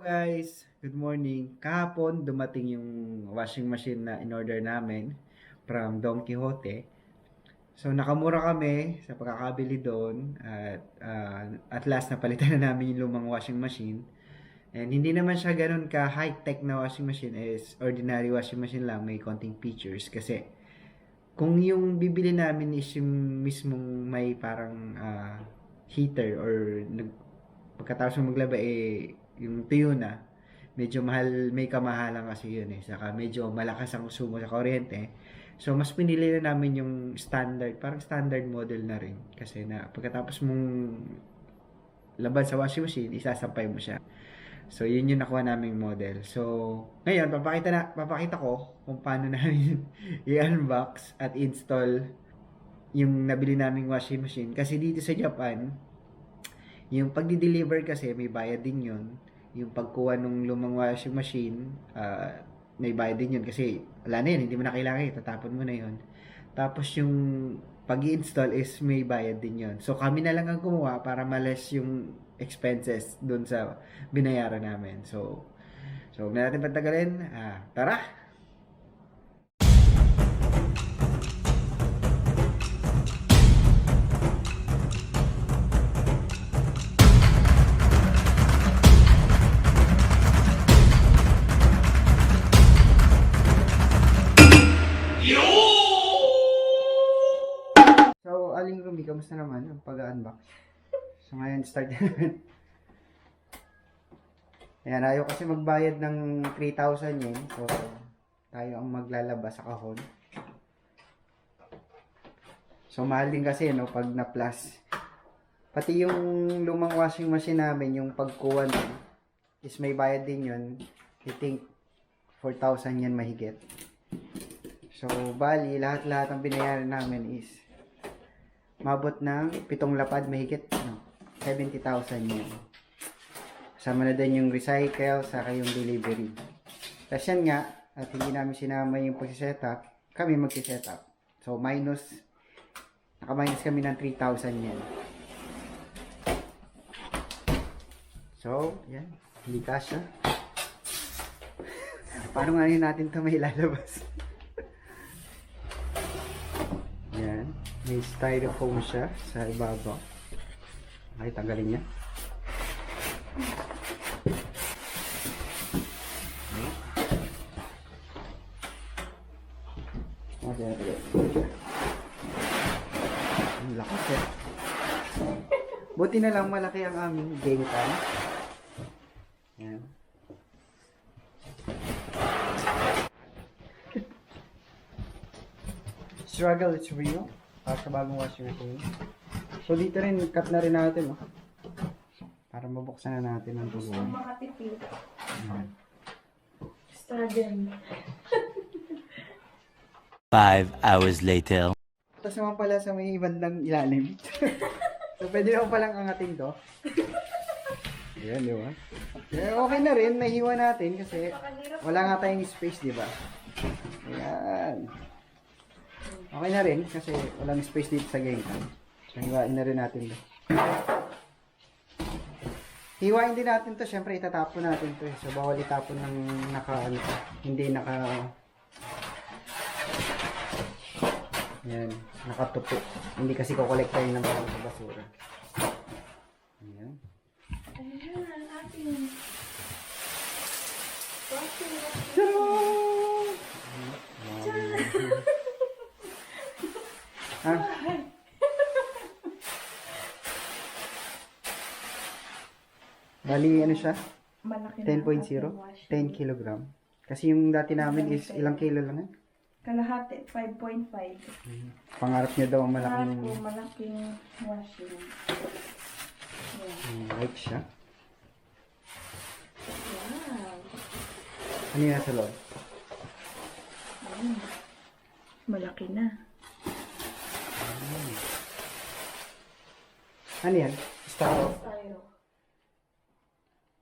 Guys, good morning. Kahapon dumating yung washing machine na in-order namin from Don Quixote. So nakamura kami sa pagkakabili doon at last napalitan na namin yung lumang washing machine. And hindi naman siya ganun ka high-tech na washing machine, is ordinary washing machine lang, may konting features kasi kung yung bibili namin is yung mismong may parang heater or pagkatapos mo maglaba yung tuyo na, medyo mahal, may kamahalan kasi yun saka medyo malakas ang konsumo sa kuryente. So mas pinili na namin yung standard, parang standard model na rin kasi na pagkatapos mong laban sa washing machine, isasampay mo siya. So yun yung nakuha naming model. So ngayon papakita ko kung paano namin i-unbox at install yung nabili naming washing machine kasi dito sa Japan yung pagdi-deliver kasi may bayad din yun. Yung pagkuha ng lumang washing machine, may bayad din yun kasi wala na yun, hindi mo na kailangan, tatapon mo na yun. Tapos yung pag-i-install is may bayad din yun. So kami na lang ang kumuha para ma-less yung expenses dun sa binayaran namin. So huwag na natin patagalin. Tara! So, Aling Rumi, kamusta naman ang pag-unbox? So, ngayon, start na naman. Ayan, ayaw kasi magbayad ng 3,000 yen. So, tayo ang maglalabas sa kahon. So, mahal din kasi, no, pag na-plus. Pati yung lumang washing machine namin, yung pagkuha nun, is may bayad din yun. I think, 4,000 yen mahigit. So, bali, lahat-lahat ang binayaran namin is mabot ng 7 lapad mahigit, 70,000 yen. Kasama na din yung recycle, saka yung delivery. Tapos yan nga, at hindi namin sinama yung pag-setup, kami mag-setup. So, naka-minus kami ng 3,000 yen. So, yan, hindi kasya. Paano nga natin ito may lalabas? Yan. May styrofoam siya sa ibabaw. Okay, tanggalin niya. Okay. Ang lakas eh. Buti na lang malaki ang aming game pan. Yan. Struggle is real. Sa bagong washing machine. So dito rin, cut na rin natin, para mabuksan na natin ang Gusto tubuan. makatipid. Struggle. 5 hours later. Tapos naman pala sa may bandang ilalim. So pwede naman palang angatin to. Ayan, di ba? Okay na rin, nahiwa natin kasi wala nga tayong space, di ba? Ayan. Okay na rin kasi walang space dito sa gangkan. So, hiwain na rin natin to. Hiwain din natin to. Siyempre, itatapon natin to. So, bawal itapon ng hindi yan, nakatupo. Hindi kasi kukolektahin ng parang sa basura. Ayan. Ayan, ating Bali, ano siya? malaki 10.0? 10 kilogram. Kasi yung dati namin is ilang kilo lang kalahati, 5.5. Pangarap niya daw ang Malaking malaking malaking washing. like siya. Wow. Ano yung nasa loob? Malaki na. Ano yan? Styro. Styro.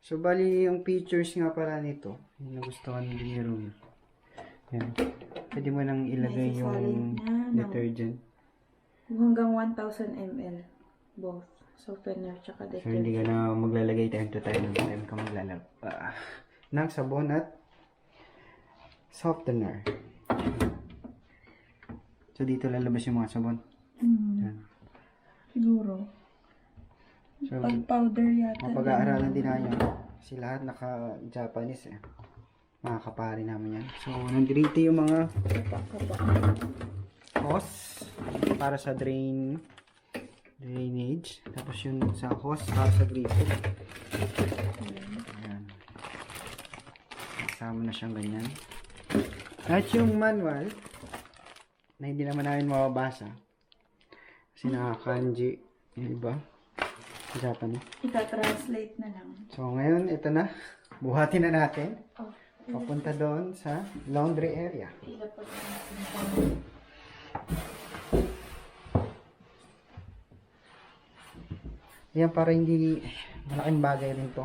So, bali yung features nga pala nito, yung nagustuhan din ni Rumi. Yan. Pwede mo nang ilagay May yung sasalin na, detergent. Hanggang 1,000 ml. Both. Softener tsaka So, hindi ka na maglalagay time to time ng time ka maglalaro. Ng sabon at softener. So, dito lalabas yung mga sabon. Yan. Siguro. So, Pag powder yata. mapag-aaralan din namin yan. Kasi lahat naka-Japanese eh. Mga kapari namin yan. So, nandito yung mga hose para sa drainage. Tapos yun sa hose para sa gripo. Ayan. Kasama na siyang ganyan. At yung manual, na hindi naman namin mababasa. Kasi naka-kanji yung iba. Japanese. Ika-translate na lang. So, ngayon, ito na. Buhatin na natin. Oh. Papunta doon sa laundry area. Ilapag natin. Yan, para hindi malaking bagay rin to.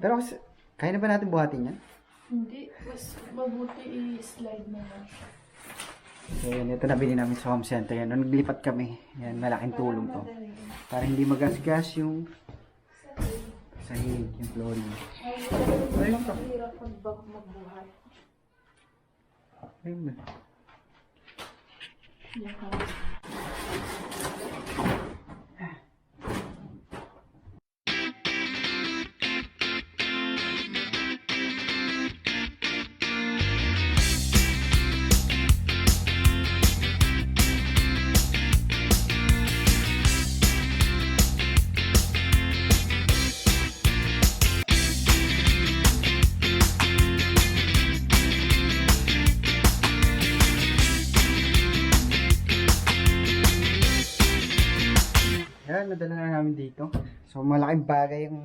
Pero, kaya na ba natin buhatin yan? Hindi. Mas mabuti i-slide na lang. So, yan, ito nabili namin sa home center. Yan, nung naglipat kami. Yan, malaking tulong to. Para hindi magasgas yung sahig, yung flooring. Ayun pa. Hirap magbuhat. Ayun ba? Yan, nadala na namin dito. So, malaking bagay yung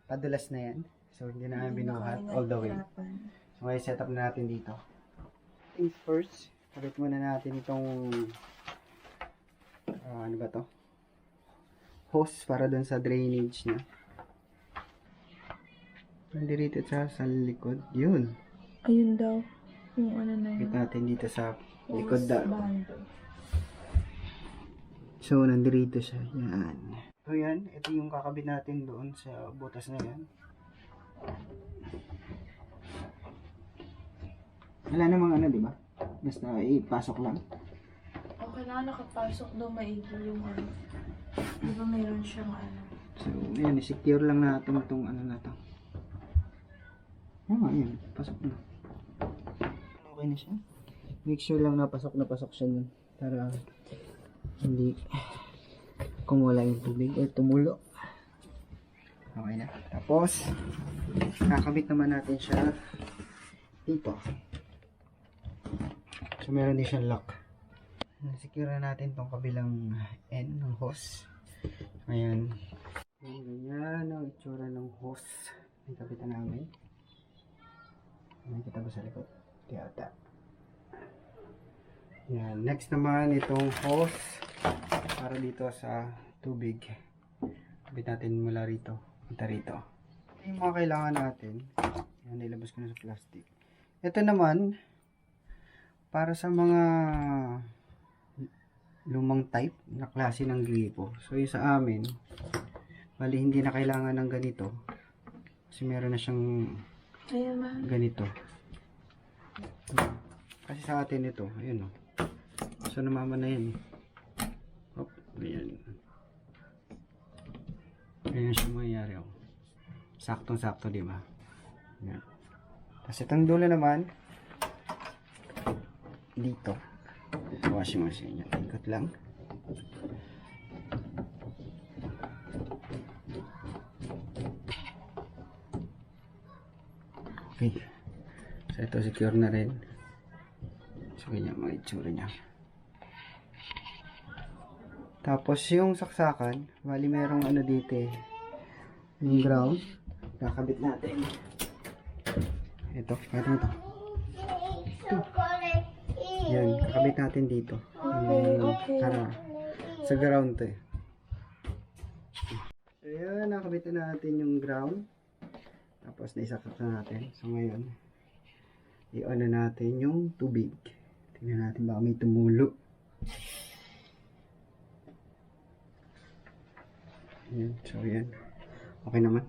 padulas na yan. So, hindi na namin binuhat all the way. So, ngayon set up na natin dito. Things first, kabit muna natin itong ano ba to? Hose para dun sa drainage niya. Nandito sa likod. Yun. Ayun daw. Yung ano na Kabit yun. natin dito sa likod da. Bando. So, nandito siya. Yan. So, yan. Ito yung kakabit natin doon sa butas na yan. Wala namang ano, di ba? Basta ipasok lang. Okay na, nakapasok daw maigi yung ano. Di ba mayroon siyang ano? So, yan. Secure lang natin itong ano na to. Yan. Pasok na. Okay na siya. Make sure lang na pasok siya nun. Para hindi kumula yung tubig o tumulo. Okay na. Tapos, kakabit naman natin siya dito. So, meron din siyang lock. Secure na natin tong kabilang end ng hose. Ngayon, ganyan ang itsura ng hose na kapitan namin. Nakikita ba sa likod? Tiyata. Yan. Next naman, itong hose para dito sa tubig. Kabit natin mula rito. Punta rito. Ito yung mga kailangan natin. Yan, nilabas ko na sa plastic. Ito naman, para sa mga lumang type na klase ng gripo. So, yung sa amin, bali hindi na kailangan ng ganito. Kasi meron na siyang ganito. Kasi sa atin ito, ayun o. So, namama na yan. Hop, ayan. Ayan siya mangyayari o. Saktong-sakto, di ba? Ayan. Tapos itong dulo naman, dito. Washing machine. Yan. Ikot lang. Okay. So, ito secure na rin. So, ganyan mga itsura niya. Tapos, yung saksakan, bali merong ano dito eh. Yung ground. Kakabit natin. Ito. Ito. Yan. Kakabit natin dito. Okay. Para sa ground to eh. So, yan. Nakabit na natin yung ground. Tapos, naisaksak na natin. So, ngayon, i-on na natin yung tubig. Tingnan natin baka may tumulo. Ayan, so yan. Okay naman.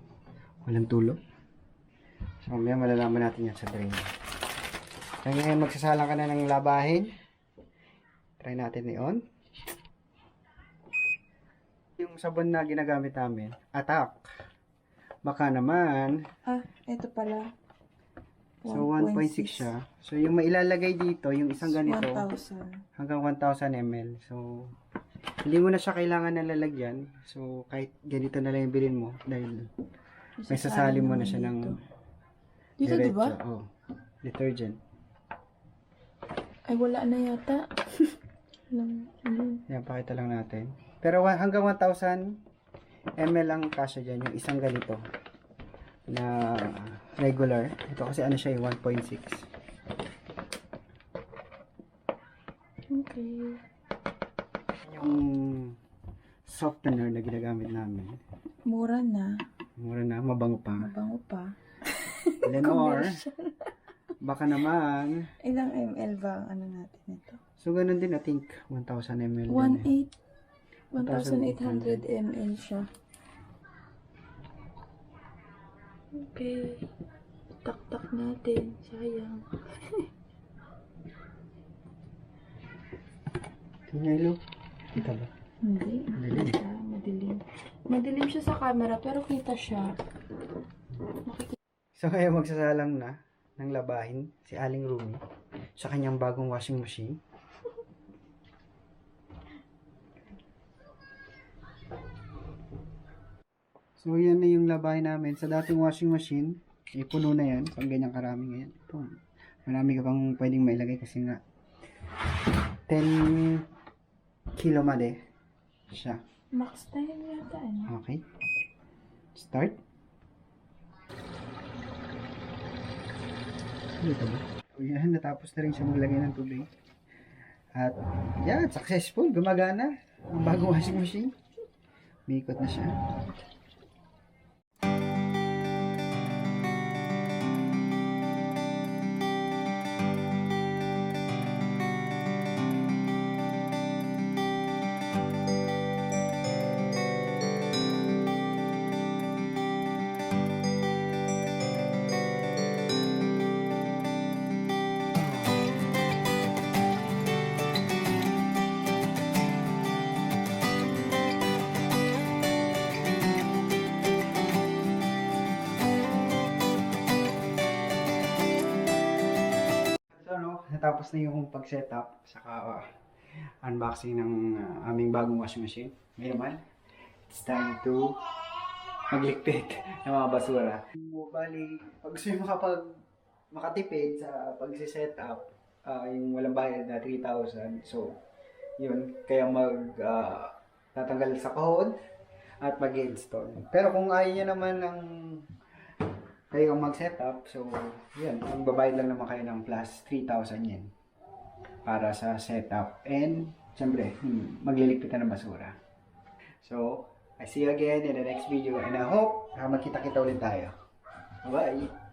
Walang tulo. So mamaya malalaman natin yan sa drain. So ngayon magsasalang ka na ng labahin. Try natin i-on. Yung sabon na ginagamit namin, Attack. Baka naman. Ito pala. So 1.6 siya. So yung mailalagay dito, yung isang ganito, 1,000. hanggang 1,000 ml. So hindi mo na siya kailangan na lalagyan. So kahit ganito na lang yung bilhin mo dahil may sasali mo na siya ng Dito, di ba? Oh, detergent. Ay, wala na yata. Yan, pakita lang natin. Pero hanggang 1,000 ml lang kasya dyan, yung isang ganito na regular. Ito kasi ano siya, 1.6. Okay. Yung softener na ginagamit namin. Mura na. Mura na, mabango pa. Mabango pa. Lenore, baka naman. Ilang ml ba ang ano natin ito? So, ganun din, I think, 1,000 ml. din eh. 1,800 ml siya. Okay. Tak-tak natin. Sayang. Tingnan, kita ba? Hindi. Madilim. Madilim. Madilim siya sa camera pero kita siya. So, kaya magsasalang na ng labahin si Aling Rumi sa kanyang bagong washing machine. So, yan na yung labahin namin. Sa dating washing machine, puno na yan. Pag ganyan karami ngayon. Ito, marami ka pang pwedeng mailagay kasi nga 10 kilo made siya. Max time yata ano? Okay. Start. Dito ba? So, yan, natapos na rin siya maglagay ng tubig. At, yan, successful. Gumagana. Ang bagong washing machine. Umikot na siya. So, natapos na yung pag-setup saka unboxing ng aming bagong washing machine. Ngayon naman, it's time to magligpit ng mga basura. Bali, pag gusto nyo makatipid sa pag-setup, yung walang bayad na 3,000. So, yun, kaya tatanggal sa kahon at mag-install. Pero kung ayaw nyo naman ng kayo ang mag-setup, so yun, magbabayad lang naman kayo ng plus 3,000 yen para sa setup and syempre magliligpit na ng basura. So I see you again in the next video and I hope magkita-kita ulit tayo. Bye!